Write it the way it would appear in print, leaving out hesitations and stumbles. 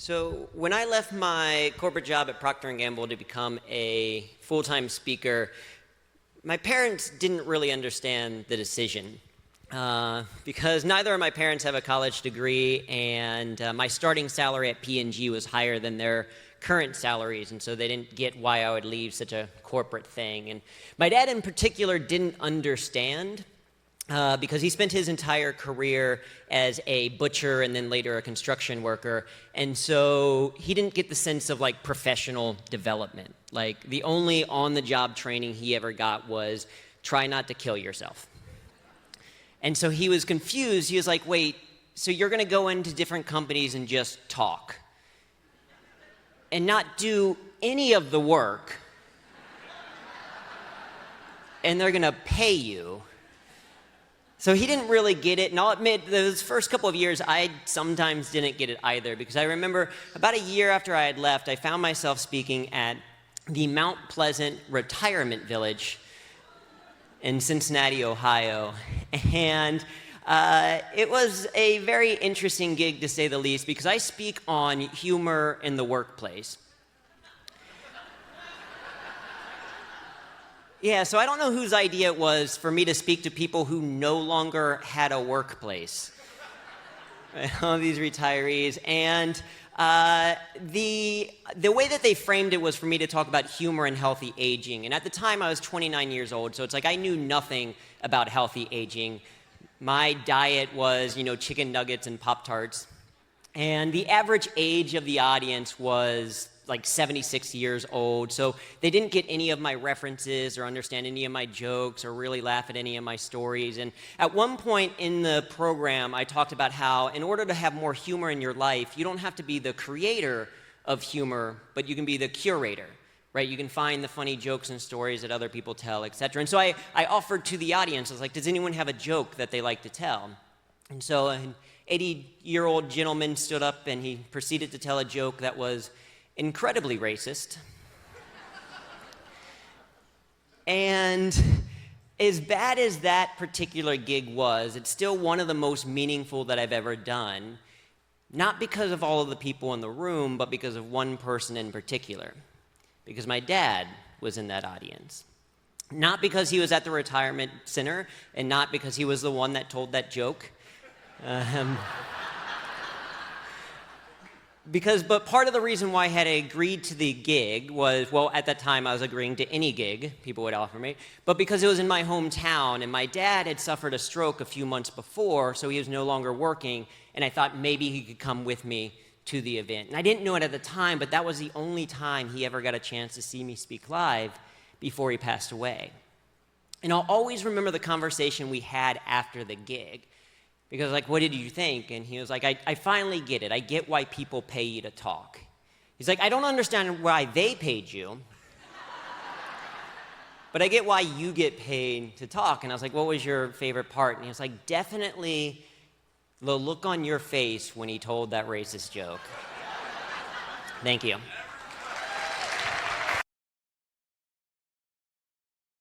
So when I left my corporate job at Procter & Gamble to become a full-time speaker, my parents didn't really understand the decision because neither of my parents have a college degree, and my starting salary at P&G was higher than their current salaries, and so they didn't get why I would leave such a corporate thing. And my dad in particular didn't understand because he spent his entire career as a butcher and then later a construction worker, and so he didn't get the sense of like professional development. Like the only on-the-job training he ever got was try not to kill yourself. And so he was confused. He was like, wait, so you're going to go into different companies and just talk and not do any of the work, and they're going to pay you? So he didn't really get it, and I'll admit, those first couple of years, I sometimes didn't get it either, because I remember about a year after I had left, I found myself speaking at the Mount Pleasant Retirement Village in Cincinnati, Ohio, and it was a very interesting gig, to say the least, because I speak on humor in the workplace. Yeah, so I don't know whose idea it was for me to speak to people who no longer had a workplace. All these retirees. And the way that they framed it was for me to talk about humor and healthy aging. And at the time, I was 29 years old, so it's like I knew nothing about healthy aging. My diet was, chicken nuggets and Pop-Tarts. And the average age of the audience was like 76 years old, so they didn't get any of my references or understand any of my jokes or really laugh at any of my stories. And at one point in the program, I talked about how in order to have more humor in your life, you don't have to be the creator of humor, but you can be the curator, right? You can find the funny jokes and stories that other people tell, etc. And so I offered to the audience, I was like, does anyone have a joke that they like to tell? And so an 80-year-old gentleman stood up and he proceeded to tell a joke that was incredibly racist. And as bad as that particular gig was, it's still one of the most meaningful that I've ever done, not because of all of the people in the room, but because of one person in particular, because my dad was in that audience. Not because he was at the retirement center, and not because he was the one that told that joke. But part of the reason why I had agreed to the gig was, well, at that time I was agreeing to any gig people would offer me, but because it was in my hometown, and my dad had suffered a stroke a few months before, so he was no longer working, and I thought maybe he could come with me to the event. And I didn't know it at the time, but that was the only time he ever got a chance to see me speak live before he passed away. And I'll always remember the conversation we had after the gig. Because like, what did you think? And he was like, I finally get it. I get why people pay you to talk. He's like, I don't understand why they paid you, but I get why you get paid to talk. And I was like, what was your favorite part? And he was like, definitely the look on your face when he told that racist joke. Thank you.